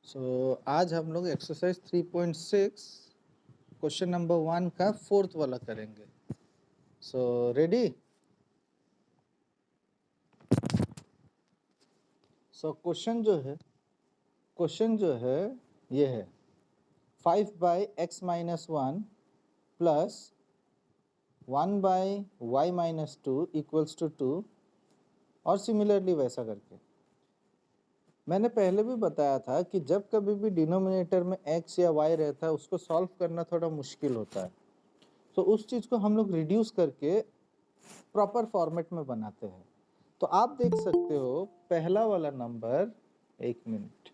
आज हम लोग एक्सरसाइज 3.6 क्वेश्चन नंबर 1 का फोर्थ वाला करेंगे। रेडी? क्वेश्चन जो है ये है 5/x-1 plus 1/y-2 equals to 2 और सिमिलरली वैसा करके। मैंने पहले भी बताया था कि जब कभी भी डिनोमिनेटर में x या y रहता है उसको सॉल्व करना थोड़ा मुश्किल होता है, तो उस चीज़ को हम लोग रिड्यूस करके प्रॉपर फॉर्मेट में बनाते हैं। तो आप देख सकते हो पहला वाला नंबर, एक मिनट,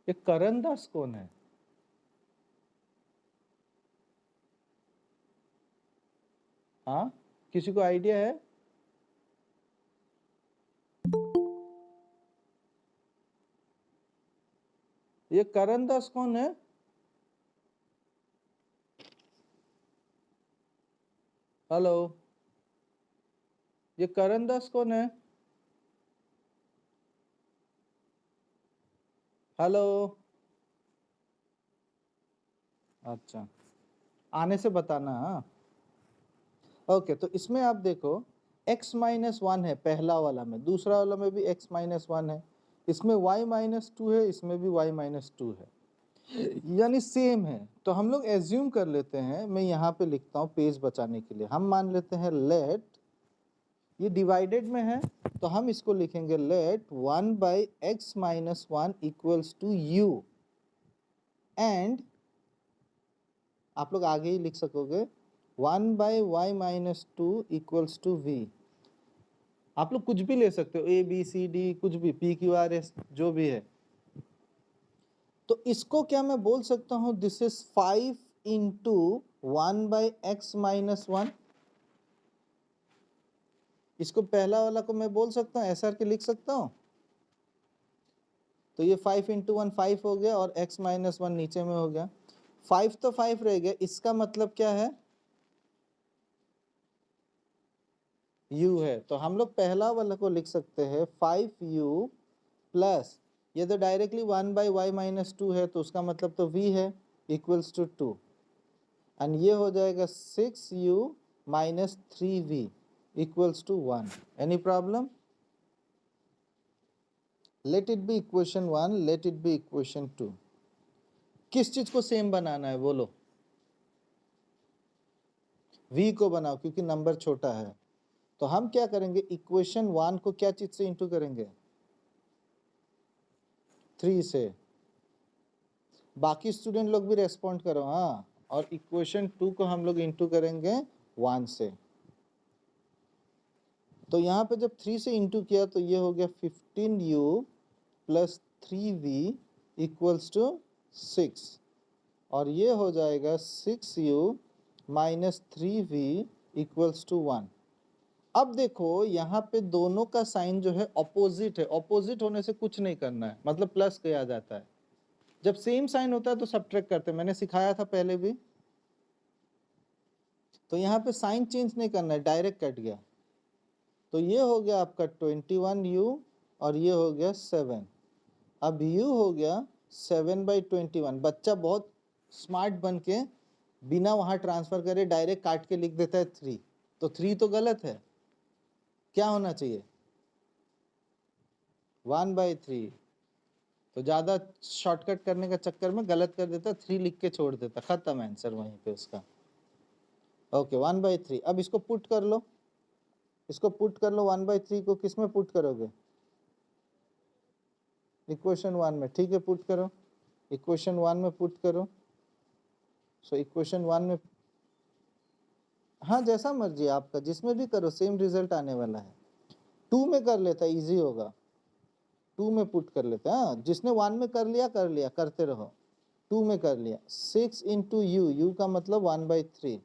ये करण दास कौन है? हाँ, किसी को आइडिया है? ये करण दास कौन है? हेलो, ये करण दास कौन है? हेलो, अच्छा, आने से बताना। हाँ, ओके। तो इसमें आप देखो x-1 है पहला वाला में, दूसरा वाला में भी x-1 है, इसमें y-2 है, इसमें भी y-2 है, यानी सेम है। तो हम लोग एज्यूम कर लेते हैं, मैं यहाँ पे लिखता हूँ पेज बचाने के लिए, हम मान लेते हैं लेट, ये डिवाइडेड में है तो हम इसको लिखेंगे let 1/x-1 equals to u and आप लोग आगे ही लिख सकोगे 1/y-2 इक्वल्स टू v। आप लोग कुछ भी ले सकते हो, a b c d कुछ भी, p q r s जो भी है। तो इसको क्या मैं बोल सकता हूं, दिस इज 5 इंटू 1/x-1। इसको पहला वाला को मैं बोल सकता हूँ ऐसा करके लिख सकता हूँ। तो ये 5 इंटू 1 5 हो गया और x-1 नीचे में हो गया, 5 तो 5 रह गया। इसका मतलब क्या है, u है। तो हम लोग पहला वाला को लिख सकते हैं 5u प्लस, ये तो डायरेक्टली 1/y-2 है तो उसका मतलब तो v है, इक्वल्स टू 2 एंड ये हो जाएगा 6u minus 3v equals to 1। Any problem? Let it be equation 1, let it be equation 2। किस चीज को सेम बनाना है बोलो? v को बनाओ क्योंकि नंबर छोटा है। तो हम क्या करेंगे, इक्वेशन 1 को क्या चीज से इंटू करेंगे? 3 से। बाकी स्टूडेंट लोग भी रेस्पॉन्ड करो। हाँ, और इक्वेशन 2 को हम लोग इंटू करेंगे 1 से। तो यहाँ पे जब 3 से इंटू किया तो ये हो गया 15u plus 3v equals to 6 और ये हो जाएगा 6u minus 3v equals to 1। अब देखो यहाँ पे दोनों का साइन जो है ऑपोजिट है, ऑपोजिट होने से कुछ नहीं करना है, मतलब प्लस किया जाता है। जब सेम साइन होता है तो सब्ट्रैक्ट करते हैं, मैंने सिखाया था पहले भी। तो यहाँ पे साइन चेंज नहीं करना है, डायरेक्ट कट गया। तो ये हो गया आपका 21u और ये हो गया 7। अब u हो गया 7/21। बच्चा बहुत स्मार्ट बन के बिना वहाँ ट्रांसफर करे डायरेक्ट काट के लिख देता है 3, तो 3 तो गलत है। क्या होना चाहिए? 1/3। तो ज़्यादा शॉर्टकट करने का चक्कर में गलत कर देता, 3 लिख के छोड़ देता, खत्म आंसर वहीं पे उसका। ओके, 1/3। अब इसको पुट कर लो, इसको पुट कर लो। 1/3 को किस में पुट करोगे? इक्वेशन 1 में। ठीक है, पुट करो, इक्वेशन 1 में पुट करो। सो इक्वेशन 1 में, हाँ जैसा मर्जी आपका, जिसमें भी करो सेम रिजल्ट आने वाला है। 2 में कर लेता, इजी होगा, 2 में पुट कर लेता। हाँ, जिसने 1 में कर लिया करते रहो। 2 में कर लिया, 6 इंटू यू का मतलब 1/3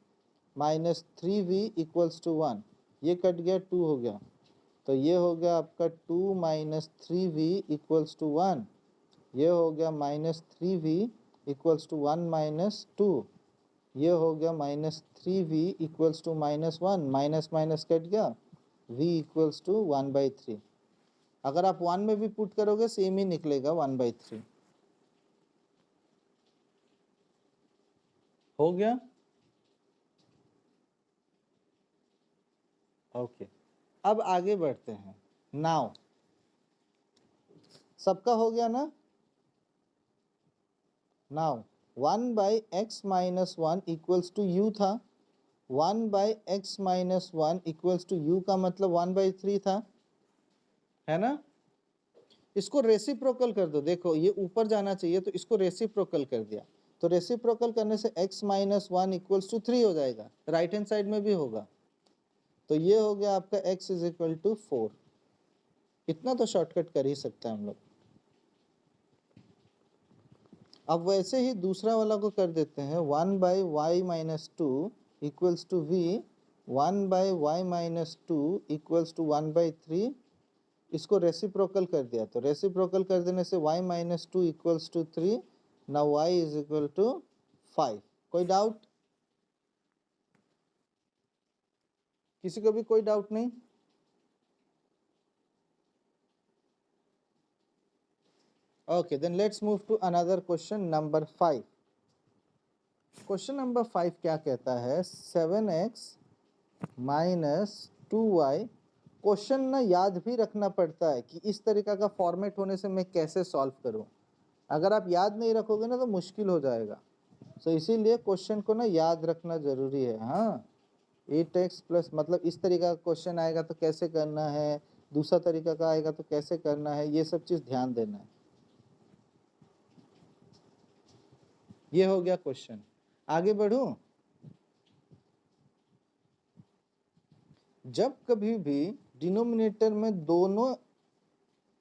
माइनस 3v इक्वल्स टू 1, ये कट गया, 2 हो गया। तो ये हो गया आपका 2 माइनस 3v इक्वल्स टू 1, ये हो गया minus 3v equals to 1 minus 2, ये हो गया minus 3v equals to -1, minus minus cut गया, v इक्वल्स टू 1/3। अगर आप 1 में भी पुट करोगे सेम ही निकलेगा 1/3। हो गया? ओके, अब आगे बढ़ते हैं। नाउ सबका हो गया ना? Now 1/x-1 equals to u था, 1/x-1 इक्वल्स टू u का मतलब 1/3 था, है ना? इसको रेसिप्रोकल कर दो। देखो ये ऊपर जाना चाहिए तो इसको रेसिप्रोकल कर दिया, तो रेसिप्रोकल करने से x-1 इक्वल्स टू 3 हो जाएगा, राइट हैंड साइड में भी होगा। तो ये हो गया आपका x इज इक्वल टू 4। इतना तो शॉर्टकट कर ही सकते हैं हम लोग। अब वैसे ही दूसरा वाला को कर देते हैं, 1/y-2 equals to v, 1/y-2 equals to 1/3। इसको रेसिप्रोकल कर दिया, तो रेसिप्रोकल कर देने से y-2 equals to 3। Now y is equal to 5। कोई डाउट? किसी को भी कोई डाउट नहीं? Okay, then let's move to another question number 5. Question number 5 क्या कहता है, 7x माइनस 2y। क्वेश्चन ना याद भी रखना पड़ता है कि इस तरीका का फॉर्मेट होने से मैं कैसे सॉल्व करूं। अगर आप याद नहीं रखोगे ना तो मुश्किल हो जाएगा। तो इसीलिए क्वेश्चन को ना याद रखना जरूरी है। हाँ, 8x प्लस मतलब इस तरीका का क्वेश्चन आएगा तो कैसे करना है, दूसरा तरीका का आएगा तो कैसे करना है, ये सब चीज ध्यान देना है। ये हो गया क्वेश्चन। आगे बढ़ूं? जब कभी भी डिनोमिनेटर में दोनों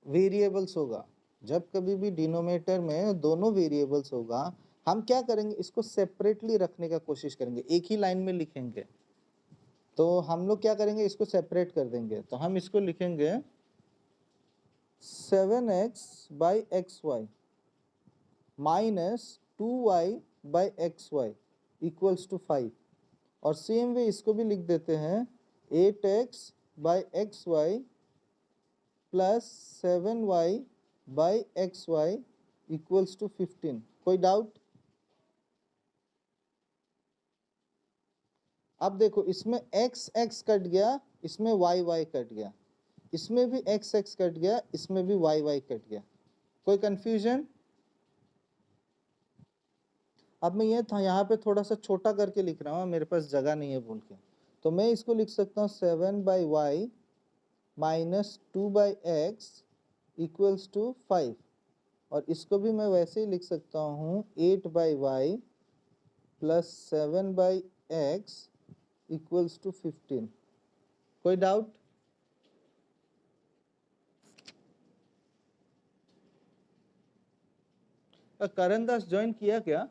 वेरिएबल्स होगा, जब कभी भी डिनोमिनेटर में दोनों वेरिएबल्स होगा, हम क्या करेंगे, इसको सेपरेटली रखने का कोशिश करेंगे, एक ही लाइन में लिखेंगे। तो हम लोग क्या करेंगे, इसको सेपरेट कर देंगे। तो हम इसको लिखेंगे 7x/xy minus 2y/xy equals to 5। और सेम वे इसको भी लिख देते हैं 8x/xy plus 7y/xy equals to 15। कोई डाउट? अब देखो इसमें x x कट गया, इसमें y y कट गया, इसमें भी x x कट गया, इसमें भी y y कट गया। कोई कंफ्यूजन? अब मैं ये था यहाँ पे थोड़ा सा छोटा करके लिख रहा हूँ, मेरे पास जगह नहीं है बोल के। तो मैं इसको लिख सकता हूँ 7/y minus 2/x equals to 5। और इसको भी मैं वैसे ही लिख सकता हूँ 8/y plus 7/x equals to 15। कोई डाउट? करण दास ज्वाइन किया क्या?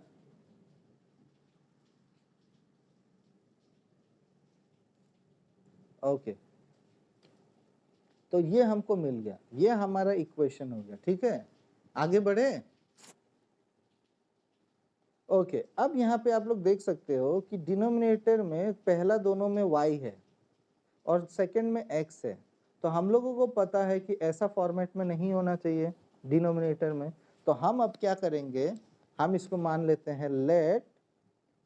ओके, तो ये हमको मिल गया, ये हमारा इक्वेशन हो गया। ठीक है, आगे बढ़े। ओके, अब यहाँ पे आप लोग देख सकते हो कि डिनोमिनेटर में पहला दोनों में y है और सेकंड में x है। तो हम लोगों को पता है कि ऐसा फॉर्मेट में नहीं होना चाहिए डिनोमिनेटर में। तो हम अब क्या करेंगे, हम इसको मान लेते हैं let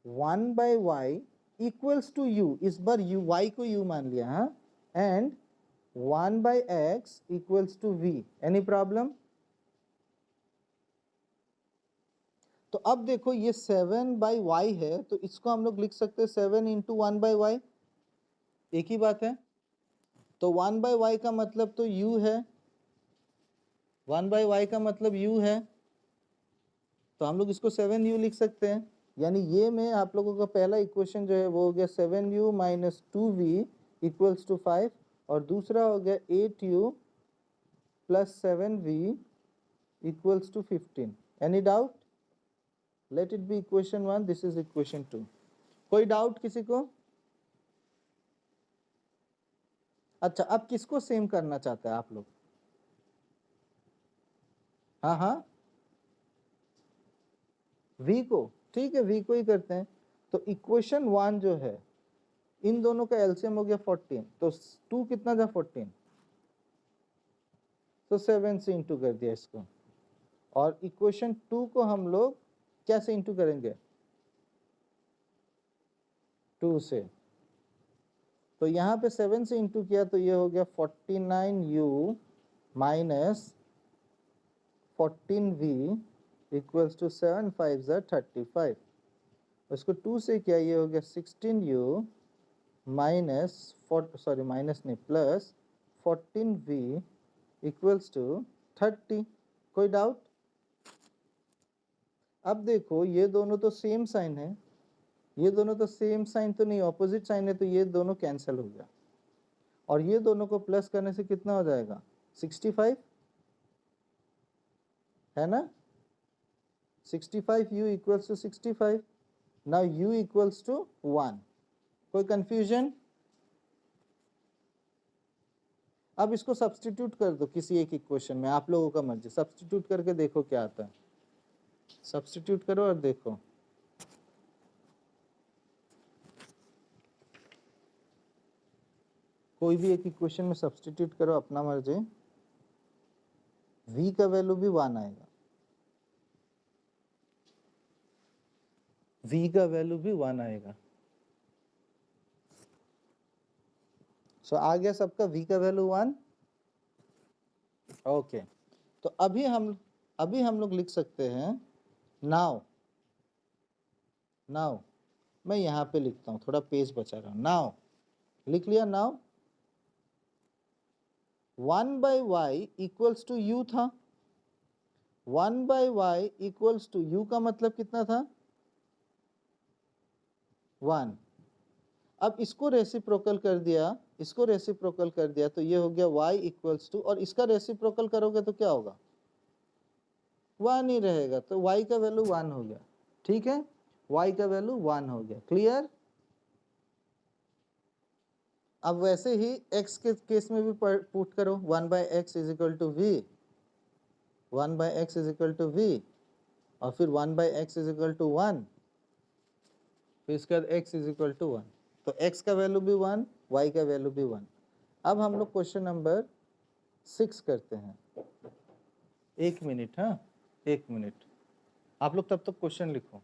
1/y equals to u। इस बार u y को u मान लिया, हाँ, and 1/x equals to v। Any problem? तो अब देखो ये 7/y है, तो इसको हम लोग लिख सकते हैं 7 इंटू 1/y। एक ही बात है। तो 1/y का मतलब तो u है, 1/y का मतलब u है, तो हम लोग इसको 7u लिख सकते हैं। यानी ये में आप लोगों का पहला इक्वेशन जो है वो हो गया 7u minus 2v equals to 5, और दूसरा हो गया 8u plus 7v equals to 15। Any doubt? Let it be equation 1, this is equation 2। कोई डाउट किसी को? अच्छा, अब किसको सेम करना चाहते हैं आप लोग? हाँ हाँ, v को। ठीक है, v को ही करते हैं। तो इक्वेशन 1 जो है, इन दोनों का एलसीएम हो गया 14। तो 2 कितना था, 14। तो 7 से इंटू कर दिया इसको, और इक्वेशन 2 को हम लोग कैसे इंटू करेंगे, 2 से। तो यहाँ पे 7 से इंटू किया तो ये हो गया 49u minus 14v equals to 7 5 ज़ा 35। उसको 2 से किया, ये हो गया 16u माइनस सॉरी माइनस नहीं प्लस 14v इक्वल्स टू 30। कोई डाउट? अब देखो ये दोनों तो सेम साइन है, ये दोनों तो सेम साइन तो नहीं, ऑपोजिट साइन है, तो ये दोनों कैंसिल हो गया, और ये दोनों को प्लस करने से कितना हो जाएगा, 65 है ना। 65u equals to 65। Now u equals to 1। कोई कंफ्यूजन? अब इसको सब्स्टिट्यूट कर दो किसी एक इक्वेशन में, आप लोगों का मर्जी, सब्स्टिट्यूट करके देखो क्या आता है। सब्स्टिट्यूट करो और देखो। कोई भी एक इक्वेशन में सब्स्टिट्यूट करो अपना मर्जी, v का वैल्यू भी 1 आएगा, v का वैल्यू भी 1 आएगा। सो आ गया सबका v का वैल्यू 1। ओके, तो अभी हम लोग लिख सकते हैं नाउ। नाउ मैं यहाँ पे लिखता हूँ, थोड़ा पेज बचा रहा हूँ। नाउ लिख लिया। Now 1/y equals to u था, 1/y इक्वल्स टू u का मतलब कितना था, 1। अब इसको रेसिप्रोकल कर दिया, इसको रेसिप्रोकल कर दिया तो ये हो गया y इक्वल्स टू, और इसका रेसिप्रोकल करोगे तो क्या होगा, 1 ही रहेगा, तो y का वैल्यू 1 हो गया। ठीक है, y का वैल्यू 1 हो गया। क्लियर? अब वैसे ही x के केस में भी पुट करो, 1/x is equal to v, 1/x is equal to v, और फिर 1/x इज इक्वल टू 1, फिर इसके बाद x इज इक्वल टू 1। तो x का वैल्यू भी 1, y का वैल्यू भी 1। अब हम लोग क्वेश्चन नंबर 6 करते हैं। 1 मिनट, हाँ 1 मिनट, आप लोग तब तक क्वेश्चन लिखो।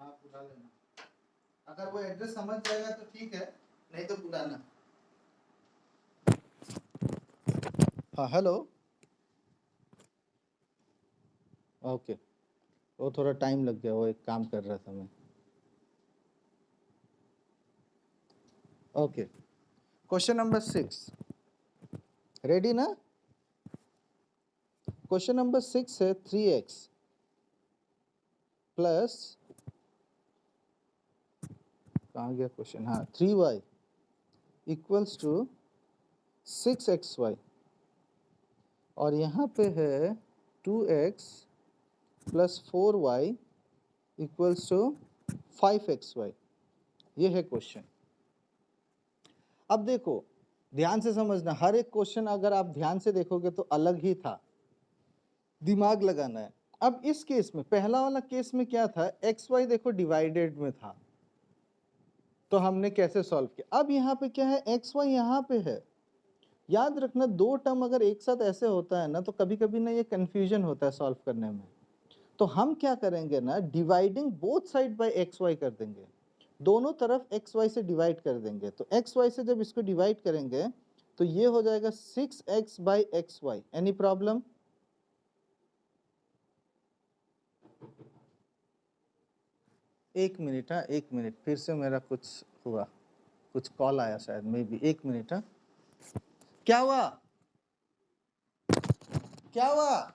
आप बुला लेना, अगर वो एड्रेस समझ जाएगा तो ठीक है, नहीं तो बुलाना। हाँ हेलो, ओके, वो थोड़ा टाइम लग गया, वो एक काम कर रहा था मैं। ओके, क्वेश्चन नंबर 6, रेडी ना? क्वेश्चन नंबर 6 है 3x प्लस, कहाँ गया क्वेश्चन, हाँ 3y इक्वल्स टू 6xy, और यहाँ पे है 2x plus 4y equals to 5xy। ये है क्वेश्चन। अब देखो ध्यान से समझना, हर एक क्वेश्चन अगर आप ध्यान से देखोगे तो अलग ही था, दिमाग लगाना है। अब इस केस में, पहला वाला केस में क्या था, एक्स वाई देखो डिवाइडेड में था, तो हमने कैसे सॉल्व किया। अब यहाँ पे क्या है, एक्स वाई यहाँ पे है। याद रखना, दो टर्म अगर एक साथ ऐसे होता है ना, तो कभी कभी ना ये कंफ्यूजन होता है सॉल्व करने में। तो हम क्या करेंगे ना, dividing both side by x y कर देंगे, दोनों तरफ एक्स वाई से डिवाइड कर देंगे। तो एक्स वाई से जब इसको डिवाइड करेंगे तो ये हो जाएगा 6x by x y. Any problem? एक मिनट, हाँ एक मिनट, फिर से मेरा कुछ हुआ, कुछ कॉल आया शायद, मे बी, एक मिनट। हाँ क्या हुआ, क्या हुआ?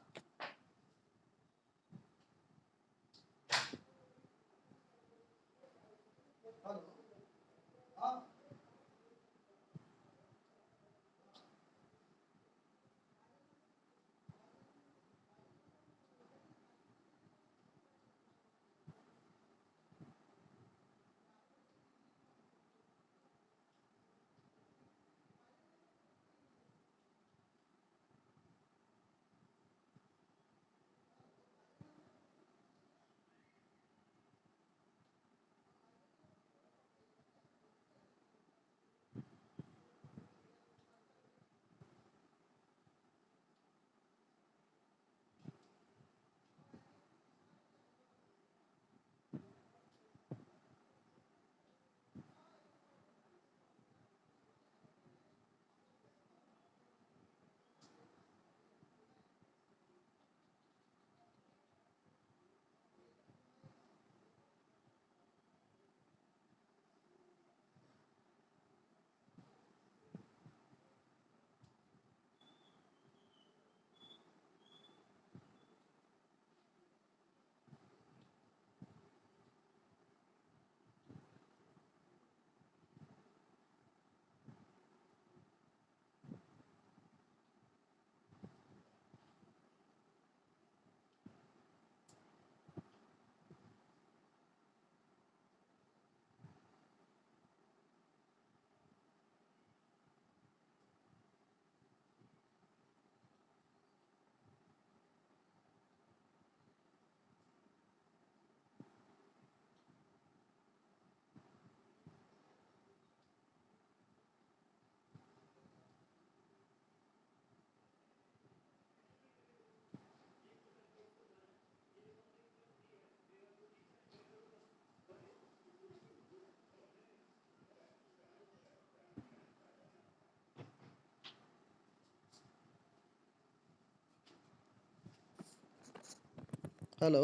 हेलो,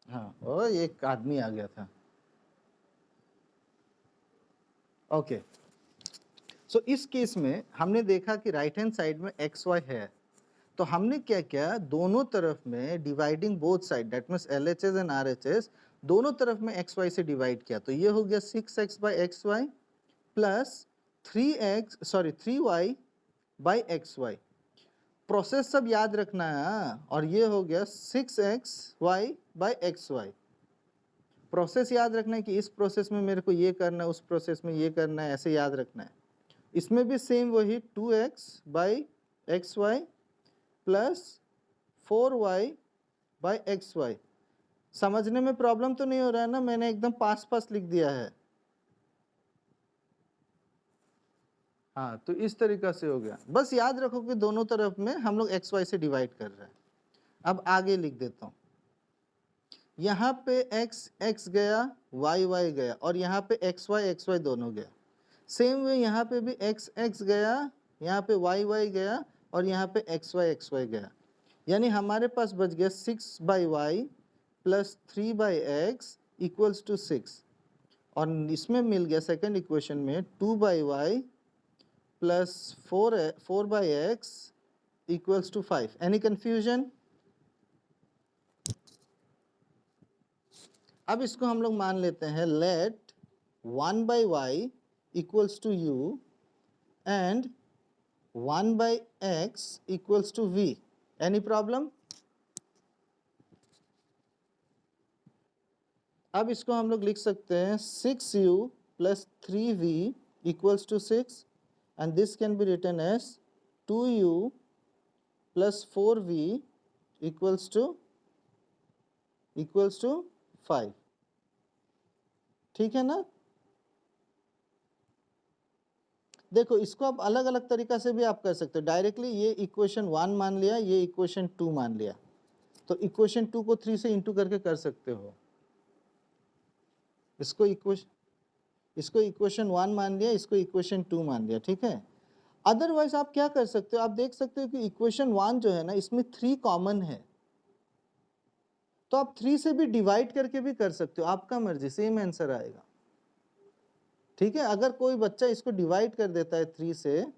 हाँ ओ एक आदमी आ गया था। ओके, सो इस केस में हमने देखा कि राइट हैंड साइड में एक्स वाई है, तो हमने क्या किया, दोनों तरफ में dividing both side, that means LHS and RHS, दोनों तरफ में एक्स वाई से डिवाइड किया। तो ये हो गया 6x by x y plus 3y by x y. Process सब याद रखना है, हाँ? और ये हो गया 6xy by x y. Process याद रखना है कि इस प्रोसेस में मेरे को ये करना है, उस प्रोसेस में ये करना है, ऐसे याद रखना है। इसमें भी सेम वही 2x by x y plus 4y by x y. समझने में प्रॉब्लम तो नहीं हो रहा है ना? मैंने एकदम पास पास लिख दिया है। हाँ, तो इस तरीका से हो गया। बस याद रखो कि दोनों तरफ में हम लोग एक्स वाई से डिवाइड कर रहे हैं। अब आगे लिख देता हूँ। यहाँ पे x x गया, y y गया, और यहाँ पे x y दोनों गया। सेम वे यहाँ पे भी x x गया, यहाँ पे y y गया, और यहाँ पे x y गया। यानी हमारे पास बच गया 6/y plus 3/x equals to 6, और इसमें मिल गया सेकंड इक्वेशन में 2/y plus 4/x equals to 5। Any confusion? अब इसको हम लोग मान लेते हैं, let 1/y equals to u and 1/x equals to v। Any problem? अब इसको हम लोग लिख सकते हैं 6u plus 3v equals to 6, and this can be written as 2u plus 4v equals to 5। ठीक है ना? देखो, इसको आप अलग अलग तरीका से भी आप कर सकते हो। डायरेक्टली ये इक्वेशन 1 मान लिया, ये इक्वेशन 2 मान लिया, तो इक्वेशन 2 को 3 से इंटू करके कर सकते हो। इसको इक्वेशन 1 मान लिया, इसको इक्वेशन 2 मान लिया। ठीक है? अदरवाइज आप क्या कर सकते हो, आप देख सकते हो कि इक्वेशन 1 जो है ना, इसमें 3 कॉमन है, तो आप 3 से भी डिवाइड करके भी कर सकते हो, आपका मर्जी, सेम आंसर आएगा। ठीक है? अगर कोई बच्चा इसको डिवाइड कर देता है 3 से,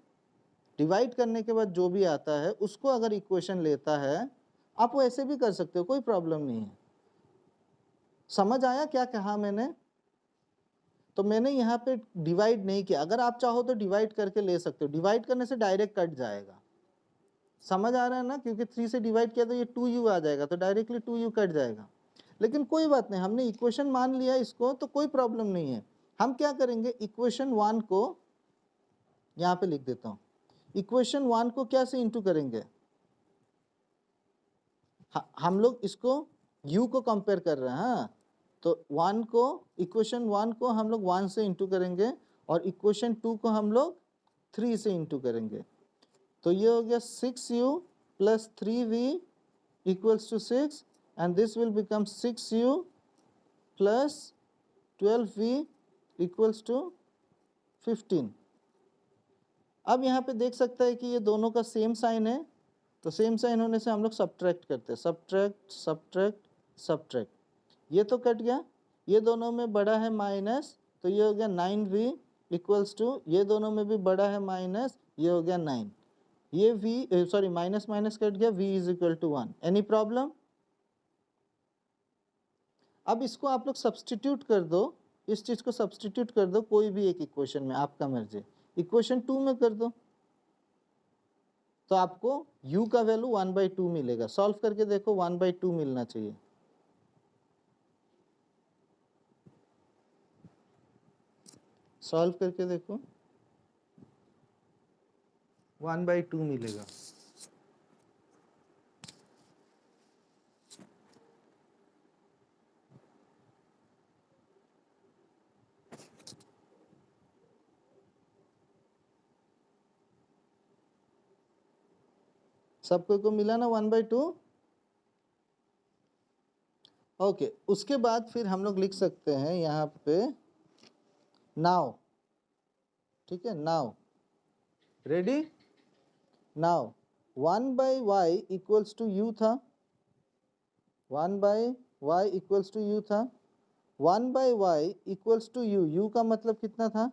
डिवाइड करने के बाद जो भी आता है उसको अगर इक्वेशन लेता है, आप वो ऐसे भी कर सकते हो, कोई प्रॉब्लम नहीं है। समझ आया क्या कहा मैंने? तो मैंने यहाँ पे डिवाइड नहीं किया, अगर आप चाहो तो डिवाइड करके ले सकते हो, डिवाइड करने से डायरेक्ट कट जाएगा। समझ आ रहा है ना? क्योंकि 3 से डिवाइड किया तो ये 2u आ जाएगा, तो डायरेक्टली 2u कट जाएगा। लेकिन कोई बात नहीं, हमने इक्वेशन मान लिया इसको, तो कोई प्रॉब्लम नहीं है। हम क्या करेंगे, इक्वेशन 1 को यहाँ पे लिख देता हूँ। इक्वेशन 1 को क्या से इंटू करेंगे, हम लोग इसको u को कंपेयर कर रहे हैं। हाँ, तो 1 को, इक्वेशन 1 को हम लोग 1 से इंटू करेंगे, और इक्वेशन 2 को हम लोग 3 से इंटू करेंगे। तो ये हो गया 6u plus 3v equals to 6, and this will become 6u plus 12v equals to 15। अब यहाँ पे देख सकता है कि ये दोनों का सेम साइन है, तो सेम साइन होने से हम लोग सब्ट्रैक्ट करते हैं, सब्ट्रैक्ट सब्ट्रैक्ट सब्ट्रैक्ट, ये तो कट गया, ये दोनों में बड़ा है माइनस, तो ये हो गया 9v इक्वल्स टू, ये दोनों में भी बड़ा है माइनस, ये हो गया 9, ये v sorry minus minus cut गया, v is equal to 1। Any problem? अब इसको आप लोग सब्सटीट्यूट कर दो, इस चीज को सब्सटीट्यूट कर दो कोई भी एक इक्वेशन में, आपका मर्जी। इक्वेशन 2 में कर दो, तो आपको u का वैल्यू 1/2 मिलेगा। सॉल्व करके देखो, 1/2 मिलना चाहिए। सॉल्व करके देखो, 1/2 मिलेगा। सबको को मिला ना 1/2? ओके, उसके बाद फिर हम लोग लिख सकते हैं यहाँ पे नाउ। ठीक है, now ready? Now 1/y equals to u था, 1/y इक्वल्स टू u था, 1/y equals to u, u का मतलब कितना था,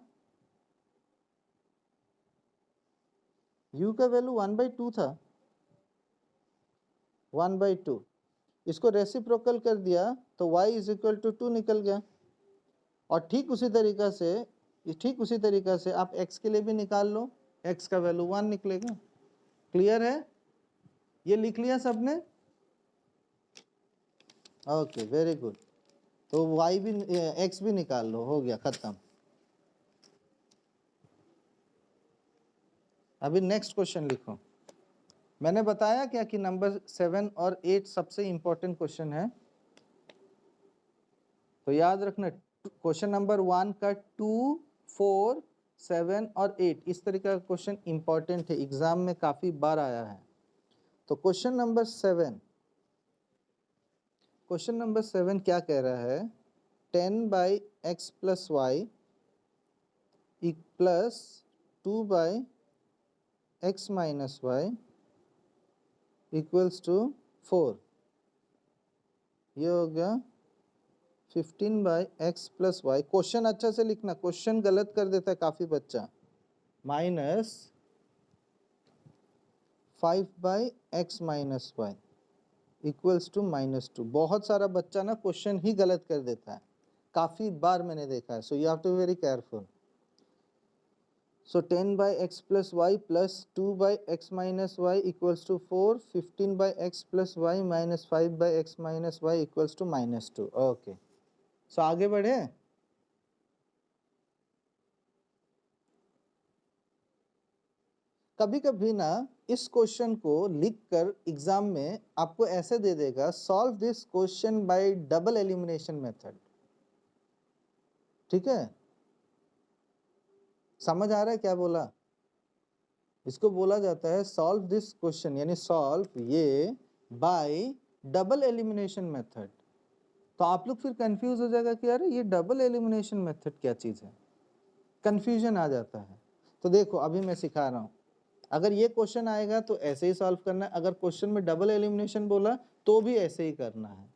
u का वैल्यू 1/2 था, 1/2। इसको रेसिप्रोकल कर दिया तो y इज इक्वल टू 2 निकल गया। और ठीक उसी तरीका से आप x के लिए भी निकाल लो, x का वैल्यू 1 निकलेगा। क्लियर है? ये लिख लिया सबने? Okay, very good. तो y भी x भी निकाल लो, हो गया खत्म। अभी नेक्स्ट क्वेश्चन लिखो। मैंने बताया क्या कि नंबर 7 और 8 सबसे इंपॉर्टेंट क्वेश्चन है, तो याद रखना क्वेश्चन नंबर 1 का 2, 4, 7 और 8 इस तरीके का क्वेश्चन इंपॉर्टेंट है, एग्जाम में काफी बार आया है। तो क्वेश्चन नंबर 7, क्वेश्चन नंबर 7 क्या कह रहा है, 10/x plus y plus 2/x minus y equals to 4। ये हो गया 15/x प्लस वाई। क्वेश्चन अच्छा से लिखना, क्वेश्चन गलत कर देता है काफी बच्चा। Minus 5/x minus y equals to -2। बहुत सारा बच्चा ना क्वेश्चन ही गलत कर देता है, काफी बार मैंने देखा है। So you have to be very careful. So 10/x plus y plus 2/x minus y equals to 4, 15/x plus y minus 5/x minus y equals to -2। Okay, so आगे बढ़े। कभी कभी ना इस क्वेश्चन को लिखकर एग्जाम में आपको ऐसे दे देगा, solve this question by double elimination method. ठीक है, समझ आ रहा है क्या बोला? इसको बोला जाता है सॉल्व दिस क्वेश्चन, यानी सॉल्व ये बाय डबल एलिमिनेशन मेथड। तो आप लोग फिर कंफ्यूज हो जाएगा कि अरे ये डबल एलिमिनेशन मेथड क्या चीज है, कंफ्यूजन आ जाता है। तो देखो अभी मैं सिखा रहा हूं, अगर ये क्वेश्चन आएगा तो ऐसे ही सॉल्व करना है, अगर क्वेश्चन में डबल एलिमिनेशन बोला तो भी ऐसे ही करना है।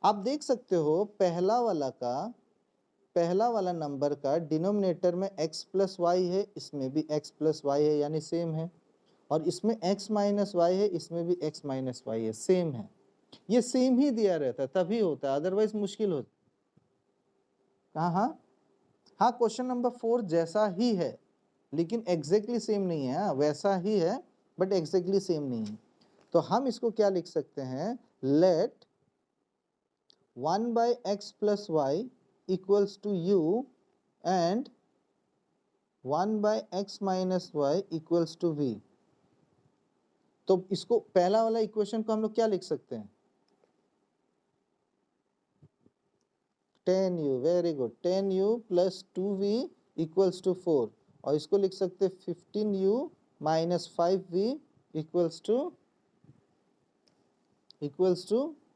आप देख सकते हो पहला वाला नंबर का डिनोमिनेटर में x प्लस वाई है, इसमें भी x प्लस वाई है यानी सेम है, और इसमें x माइनस वाई है, इसमें भी x माइनस वाई है, सेम है। ये सेम ही दिया रहता है तभी होता है, अदरवाइज मुश्किल होता। हाँ, क्वेश्चन नंबर 4 जैसा ही है लेकिन एग्जैक्टली सेम नहीं है। वैसा ही है बट एग्जैक्टली सेम नहीं है। तो हम इसको क्या लिख सकते हैं, let 1/x plus y equals to u and 1/x minus y equals to v। तो इसको पहला वाला इक्वेशन को हम लोग क्या लिख सकते हैं, 10u, very good, 10u plus 2v equals to 4। और इसको लिख सकते हैं 15u minus 5v equals to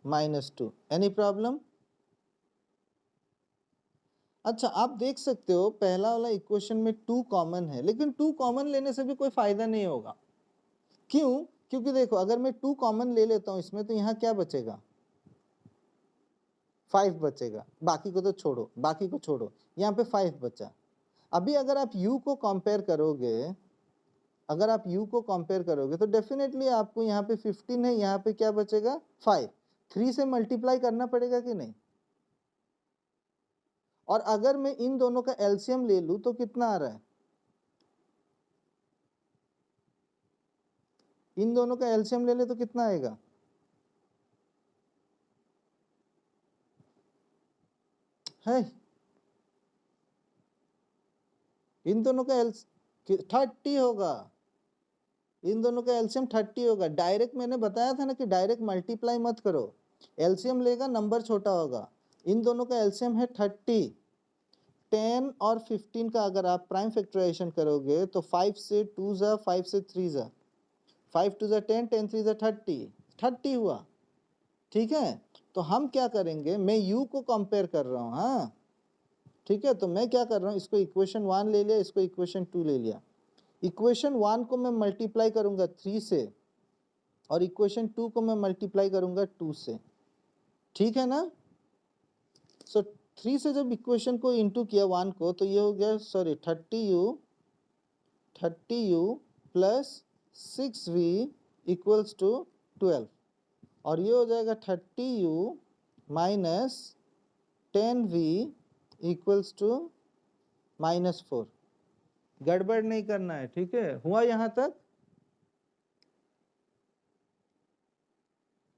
-2। Any problem? अच्छा, आप देख सकते हो पहला वाला इक्वेशन में 2 कॉमन है, लेकिन 2 कॉमन लेने से भी कोई फायदा नहीं होगा। क्यों? क्योंकि देखो अगर मैं 2 कॉमन ले लेता हूं इसमें तो यहाँ क्या बचेगा, 5 बचेगा, बाकी को तो छोड़ो, बाकी को छोड़ो, यहाँ पे 5 बचा। अभी अगर आप u को कंपेयर करोगे तो डेफिनेटली आपको यहाँ पे 15 है, यहाँ पे क्या बचेगा 5। 3 से मल्टीप्लाई करना पड़ेगा कि नहीं? और अगर मैं इन दोनों का एलसीएम ले लूं तो कितना आ रहा है, इन दोनों का एलसीएम ले ले तो कितना आएगा, है इन दोनों का 30 होगा, इन दोनों का एलसीएम 30 होगा। डायरेक्ट मैंने बताया था ना कि डायरेक्ट मल्टीप्लाई मत करो, एलसीएम लेगा नंबर छोटा होगा। इन दोनों का एलसीएम है 30। 10 और 15 का अगर आप प्राइम फैक्टराइजेशन करोगे तो 5 से 2 जा, 5 से 3 जा, 5 2 जा 10, 10 3 जा 30 हुआ। ठीक है, तो हम क्या करेंगे, मैं u को कंपेयर कर रहा हूँ। हाँ ठीक है, तो मैं क्या कर रहा हूँ, इसको इक्वेशन 1 ले लिया, इसको इक्वेशन 2 ले लिया। इक्वेशन 1 को मैं मल्टीप्लाई करूंगा 3 से और इक्वेशन 2 को मैं मल्टीप्लाई करूंगा 2 से। ठीक है ना? सो 3 से जब इक्वेशन को इंटू किया 1 को तो ये हो गया, sorry 30u plus 6v equals to 12, और ये हो जाएगा 30u minus 10v equals to -4। गड़बड़ नहीं करना है, ठीक है? हुआ यहां तक?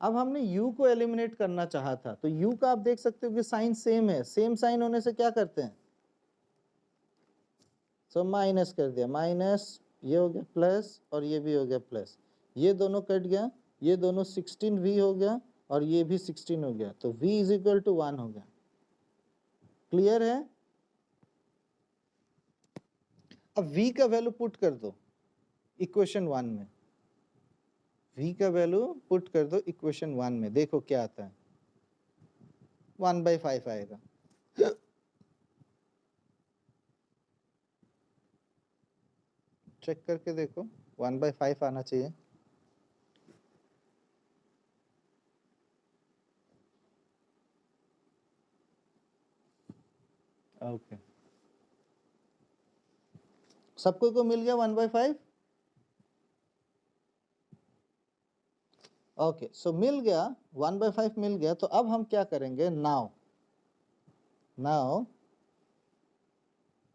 अब हमने u को एलिमिनेट करना चाहा था, तो u का आप देख सकते हो कि साइन सेम है, सेम साइन होने से क्या करते हैं, सो माइनस कर दिया, माइनस, ये हो गया प्लस और ये भी हो गया प्लस, ये दोनों कट गया, ये दोनों 16v हो गया और ये भी 16 हो गया, तो v इज इक्वल टू 1 हो गया। क्लियर है? अब v का वैल्यू पुट कर दो इक्वेशन 1 में, v का वैल्यू पुट कर दो इक्वेशन 1 में, देखो क्या आता है। 1/5 आएगा। चेक करके देखो, 1/5 आना चाहिए। ओके, सबको को मिल गया 1/5। ओके, सो मिल गया 1/5 मिल गया। तो अब हम क्या करेंगे, नाउ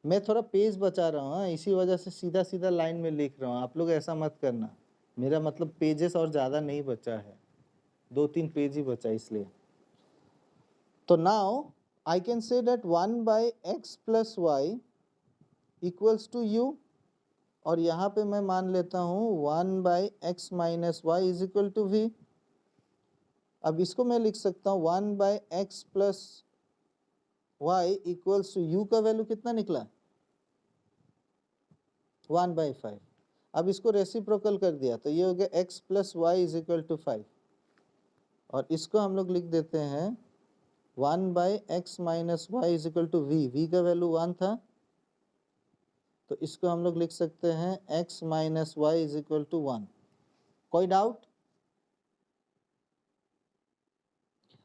मैं थोड़ा पेज बचा रहा हूँ, इसी वजह से सीधा सीधा लाइन में लिख रहा हूँ। आप लोग ऐसा मत करना, मेरा मतलब पेजेस और ज़्यादा नहीं बचा है, 2-3 पेज ही बचा इसलिए। तो now I can say that 1/x + y equals to u, और यहाँ पे मैं मान लेता हूँ 1/x - y is equal to v। अब इसको मैं लिख सकता हूँ 1/x + y equals to u का वैल्यू कितना निकला, 1/5। अब इसको रेसिप्रोकल कर दिया तो ये हो गया x + y is equal to 5, और इसको हम लोग लिख देते हैं 1/x - y is equal to v का वैल्यू 1 था, तो इसको हम लोग लिख सकते हैं x - y is equal to 1। कोई डाउट?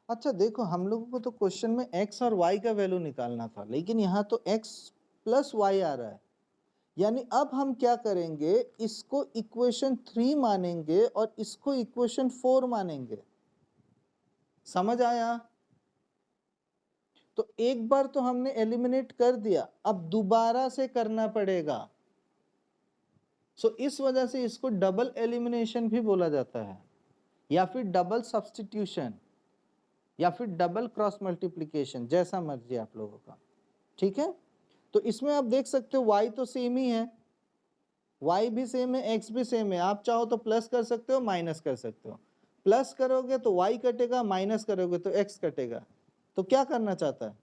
अच्छा देखो, हम लोगों को तो क्वेश्चन में x और y का वैल्यू निकालना था, लेकिन यहाँ तो x + y आ रहा है। यानी अब हम क्या करेंगे, इसको इक्वेशन 3 मानेंगे और इसको इक्वेशन 4 मानेंगे। समझ आया? तो एक बार तो हमने एलिमिनेट कर दिया, अब दोबारा से करना पड़ेगा। सो इस वजह से इसको डबल एलिमिनेशन भी बोला जाता है, या फिर डबल सब्स्टिट्यूशन, या फिर डबल क्रॉस मल्टीप्लिकेशन, जैसा मर्जी आप लोगों का। ठीक है, तो इसमें आप देख सकते हो y तो सेम ही है, y भी सेम है, x भी सेम है। आप चाहो तो प्लस कर सकते हो, माइनस कर सकते हो। प्लस करोगे तो y कटेगा, माइनस करोगे तो x कटेगा। तो क्या करना चाहता है,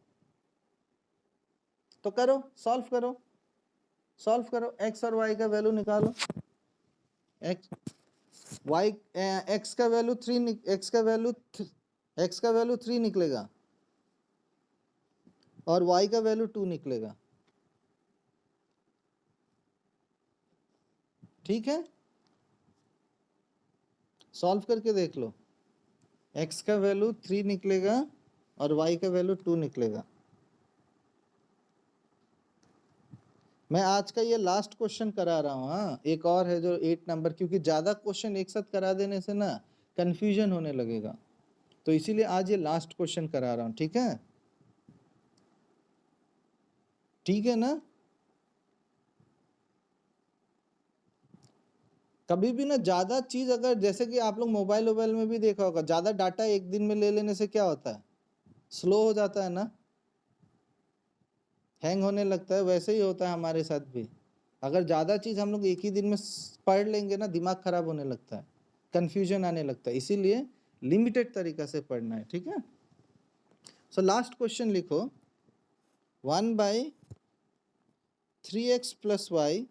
तो करो, सॉल्व करो, सॉल्व करो, x और y का वैल्यू निकालो। x का वैल्यू 3, x का वैल्यू 3 निकलेगा और y का वैल्यू 2 निकलेगा। ठीक है, सॉल्व करके देख लो, x का वैल्यू 3 निकलेगा और y का वैल्यू 2 निकलेगा। मैं आज का ये लास्ट क्वेश्चन करा रहा हूँ। हाँ, एक और है जो 8 नंबर, क्योंकि ज़्यादा क्वेश्चन एक साथ करा देने से ना कंफ्यूजन होने लगेगा, तो इसीलिए आज ये लास्ट क्वेश्चन करा रहा हूँ। ठीक है, ठीक है ना? कभी भी ना ज़्यादा चीज़, अगर जैसे कि आप लोग मोबाइल में भी देखा होगा, ज़्यादा डाटा एक दिन में ले लेने से क्या होता है, स्लो हो जाता है ना, हैंग होने लगता है। वैसे ही होता है हमारे साथ भी, अगर ज़्यादा चीज़ हम लोग एक ही दिन में पढ़ लेंगे ना, दिमाग खराब होने लगता है, कन्फ्यूजन आने लगता है। इसीलिए लिमिटेड तरीका से पढ़ना है। ठीक है, सो लास्ट क्वेश्चन लिखो, 1/3x + y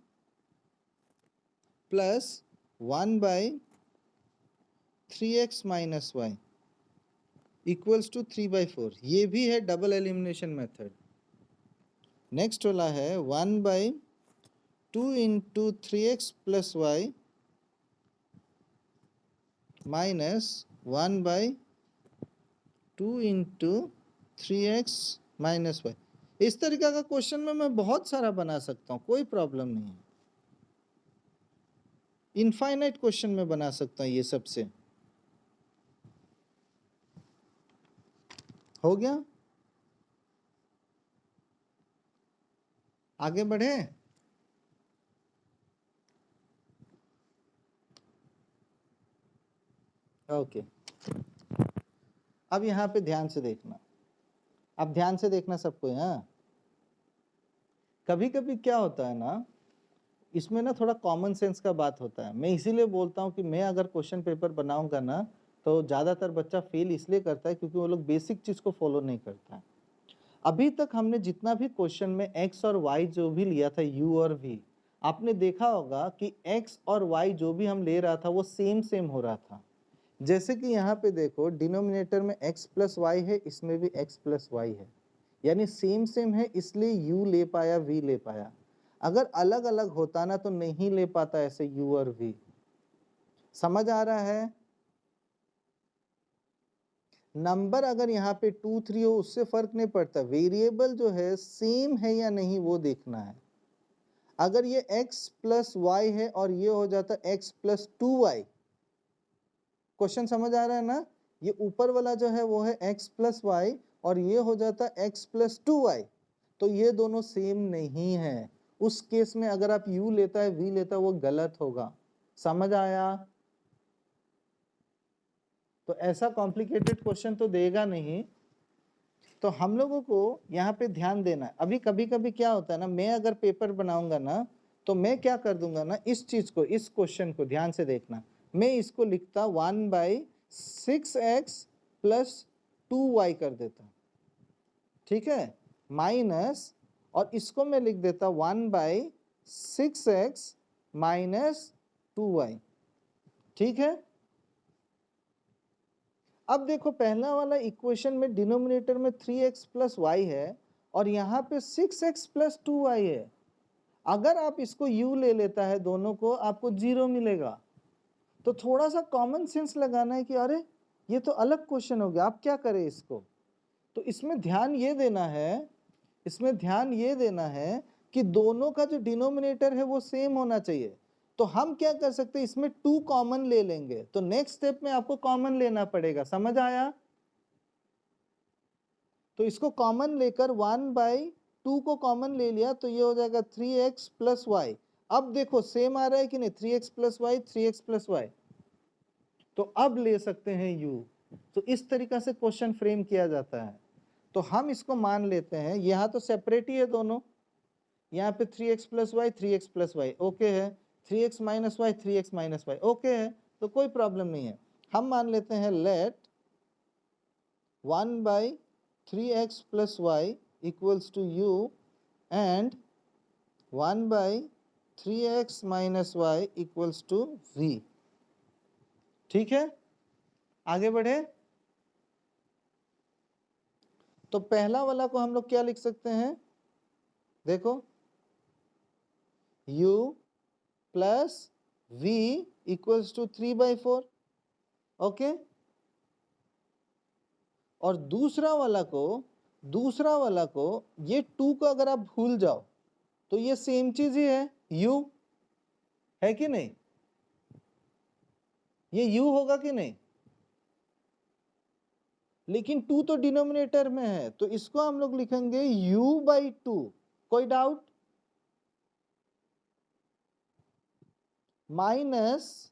plus 1/3x - y equals to 3/4। ये भी है डबल एलिमिनेशन मेथड। नेक्स्ट वाला है 1/2 × 3x + y minus 1/2 × 3x - y। इस तरीका का क्वेश्चन में मैं बहुत सारा बना सकता हूँ, कोई प्रॉब्लम नहीं है। इनफाइनाइट क्वेश्चन में बना सकता हूँ ये सबसे। हो गया, आगे बढ़े। ओके, अब यहाँ पे ध्यान से देखना, अब ध्यान से देखना सबको। यहाँ कभी कभी क्या होता है ना, इसमें ना थोड़ा कॉमन सेंस का बात होता है। मैं इसीलिए बोलता हूँ कि मैं अगर क्वेश्चन पेपर बनाऊंगा ना, तो ज़्यादातर बच्चा फेल इसलिए करता है क्योंकि वो लोग बेसिक चीज़ को फॉलो नहीं करता है। अभी तक हमने जितना भी क्वेश्चन में x और y जो भी लिया था, u और v, आपने देखा होगा कि x और y जो भी हम ले रहा था वो सेम हो रहा था। जैसे कि यहाँ पे देखो डिनोमिनेटर में x प्लस वाई है, इसमें भी x प्लस वाई है, यानी सेम सेम है, इसलिए u ले पाया, v ले पाया। अगर अलग अलग होता ना तो नहीं ले पाता ऐसे u और v। समझ आ रहा है? नंबर अगर यहाँ पे 2 3 हो उससे फर्क नहीं पड़ता, वेरिएबल जो है सेम है या नहीं वो देखना है। अगर ये x प्लस वाई है और ये हो जाता x प्लस 2y, क्वेश्चन समझ आ रहा है ना? ये ऊपर वाला जो है वो है x प्लस वाई और ये हो जाता x प्लस 2y, तो ये दोनों सेम नहीं है। उस केस में अगर आप u लेता है v लेता है वो गलत होगा। समझ आया? तो ऐसा कॉम्प्लिकेटेड क्वेश्चन तो देगा नहीं। तो हम लोगों को यहाँ पे ध्यान देना है। अभी कभी कभी क्या होता है ना, मैं अगर पेपर बनाऊंगा ना तो मैं क्या कर दूंगा ना, इस चीज को, इस क्वेश्चन को ध्यान से देखना, मैं इसको लिखता 1/6x प्लस 2y कर देता, ठीक है, माइनस, और इसको मैं लिख देता 1/6x माइनस 2y, ठीक है। अब देखो पहला वाला इक्वेशन में डिनोमिनेटर में 3x प्लस वाई है और यहाँ पे 6x प्लस 2y है। अगर आप इसको u ले लेता है दोनों को, आपको 0 मिलेगा। तो थोड़ा सा कॉमन सेंस लगाना है कि अरे ये तो अलग क्वेश्चन हो गया, आप क्या करें इसको। तो इसमें ध्यान ये देना है, इसमें ध्यान ये देना है कि दोनों का जो डिनोमिनेटर है वो सेम होना चाहिए। तो हम क्या कर सकते हैं, इसमें 2 कॉमन ले लेंगे। तो नेक्स्ट स्टेप में आपको कॉमन लेना पड़ेगा, समझ आया? तो इसको कॉमन लेकर 1/2 को कॉमन ले लिया तो ये हो जाएगा 3x प्लस वाई। अब देखो सेम आ रहा है कि नहीं, 3x plus y, 3x plus Y. तो अब ले सकते हैं u। तो इस तरीका से क्वेश्चन फ्रेम किया जाता है। तो हम इसको मान लेते हैं, यहाँ तो सेपरेट ही है दोनों, यहाँ पे 3x plus y, 3x plus y okay है, 3x minus y, 3x minus y okay है, तो कोई प्रॉब्लम नहीं है। हम मान लेते हैं late 1/3x plus y equals to u and 1/3x minus y equals to v। ठीक है, आगे बढ़े। तो पहला वाला को हम लोग क्या लिख सकते हैं, देखो u plus v equals to 3/4 okay. और दूसरा वाला को ये 2 को अगर आप भूल जाओ तो ये सेम चीज ही है, u है कि नहीं, ये u होगा कि नहीं। लेकिन 2 तो डिनोमिनेटर में है तो इसको हम लोग लिखेंगे u/2। कोई doubt? Minus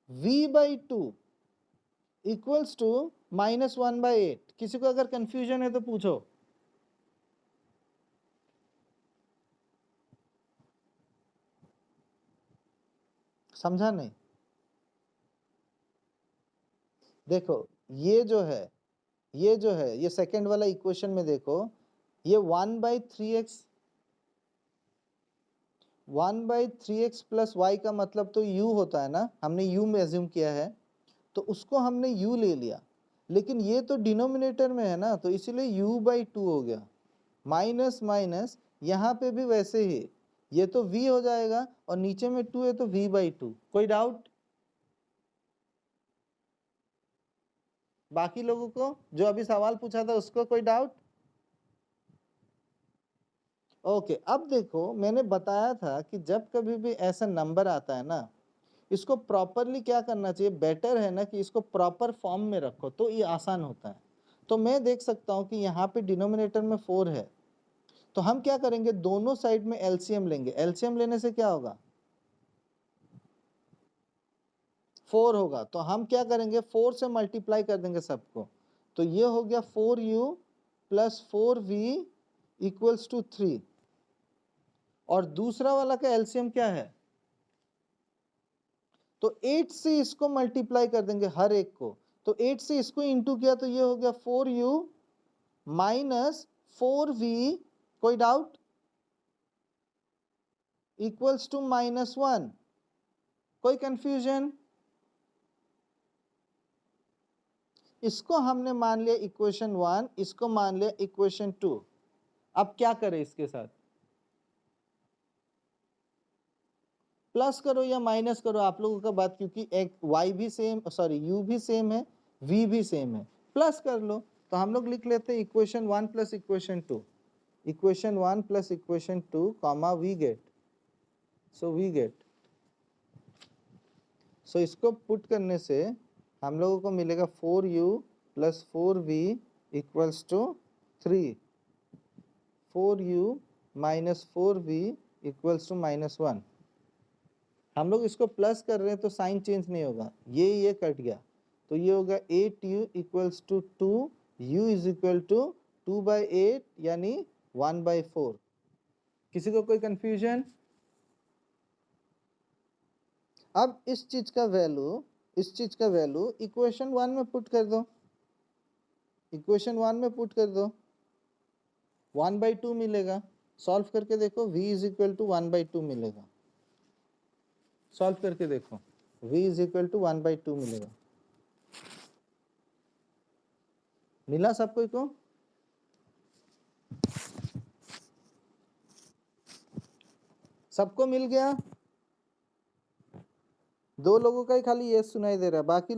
v/2 equals to -1/8। किसी को अगर कंफ्यूजन है तो पूछो। समझा नहीं? देखो ये जो है, ये सेकंड वाला इक्वेशन में देखो, ये 1/3x प्लस वाई का मतलब तो u होता है ना, हमने u में एज्यूम किया है तो उसको हमने u ले लिया। लेकिन ये तो डिनोमिनेटर में है ना, तो इसीलिए u/2 हो गया। माइनस माइनस यहाँ पे भी वैसे ही, ये तो v हो जाएगा और नीचे में 2 है तो v/2। कोई डाउट? बाकी लोगों को जो अभी सवाल पूछा था उसको कोई डाउट? ओके अब देखो मैंने बताया था कि जब कभी भी ऐसा नंबर आता है ना, इसको प्रॉपरली क्या करना चाहिए, बेटर है ना कि इसको प्रॉपर फॉर्म में रखो तो ये आसान होता है। तो मैं देख सकता हूं कि यहाँ पे डिनोमिनेटर में 4 है, तो हम क्या करेंगे, दोनों साइड में एलसीएम लेंगे। एलसीएम लेने से क्या होगा, 4 होगा। तो हम क्या करेंगे, 4 से मल्टीप्लाई कर देंगे सबको। तो ये हो गया 4u plus 4v equals to 3। और दूसरा वाला का एलसीएम क्या है, तो 8 से इसको मल्टीप्लाई कर देंगे हर एक को। तो 8 से इसको इंटू किया तो ये हो गया 4u माइनस 4v, कोई डाउट, इक्वल्स टू -1। कोई कंफ्यूजन? इसको हमने मान लिया इक्वेशन 1, इसको मान लिया इक्वेशन 2। अब क्या करें इसके साथ? प्लस करो या माइनस करो, आप लोगों का बात, क्योंकि एक y भी सेम, सॉरी u भी सेम है, v भी सेम है, प्लस कर लो। तो हम लोग लिख लेते हैं equation 1 plus equation 2, equation 1 plus equation 2 comma we get, so we get, so इसको पुट करने से हम लोगों को मिलेगा 4u plus 4v equals to 3, 4u minus 4v equals to -1। हम लोग इसको प्लस कर रहे हैं तो साइन चेंज नहीं होगा, ये कट गया, तो ये होगा 8u equals to 2, u is equal to 2/8 यानी 1/4। किसी को कोई कंफ्यूजन? अब इस चीज का वैल्यू इक्वेशन 1 में पुट कर दो, इक्वेशन 1 में पुट कर दो, 1/2 मिलेगा। सॉल्व करके देखो, v इज इक्वल टू 1/2 मिलेगा। सॉल्व करके देखो, v इज इक्वल टू 1/2 मिलेगा। मिला सबको को? सबको मिल गया? 2 लोगों का ही खाली ये सुनाई दे रहा है, बाकी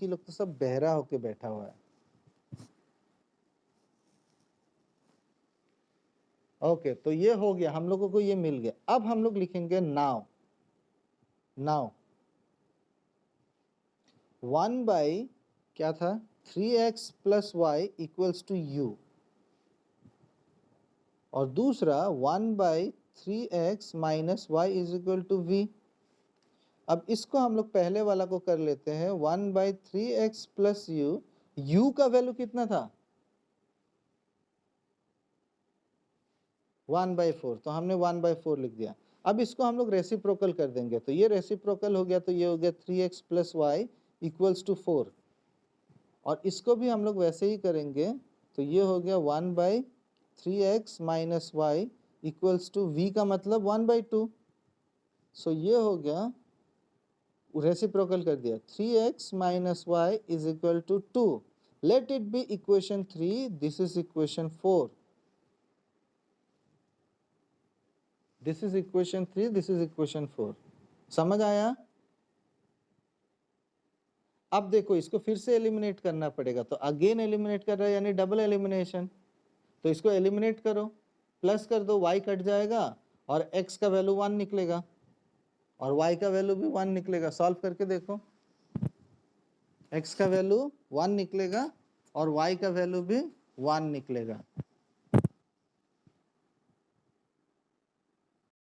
लोग तो सब बहरा होके बैठा हुआ है। ओके, तो ये हो गया, हम लोगों को ये मिल गया। अब हम लोग लिखेंगे नाउ 1 बाई क्या था, 3x plus y equals to u, और दूसरा 1 by 3x minus y is equal to v। अब इसको हम लोग पहले वाला को कर लेते हैं, 1 बाई 3x प्लस u का वैल्यू कितना था? 1/4, तो हमने 1/4 लिख दिया। अब इसको हम लोग रेसिप्रोकल कर देंगे, तो ये रेसिप्रोकल हो गया, तो ये हो गया 3x plus y equals to 4, और इसको भी हम लोग वैसे ही करेंगे, तो ये हो गया 1/3x minus y equals to v का मतलब 1/2। सो ये हो गया, रेसिप्रोकल कर दिया, 3x minus y is equal to 2। Let it be equation 3, this is equation 4, this is equation 3, this is equation 4। समझ आया? अब देखो, इसको फिर से एलिमिनेट करना पड़ेगा, तो अगेन एलिमिनेट कर रहा है, यानी डबल एलिमिनेशन। तो इसको एलिमिनेट करो, प्लस कर दो, y कट जाएगा और x का वैल्यू 1 निकलेगा और y का वैल्यू भी 1 निकलेगा। सॉल्व करके देखो, x का वैल्यू 1 निकलेगा और y का वैल्यू भी 1 निकलेगा।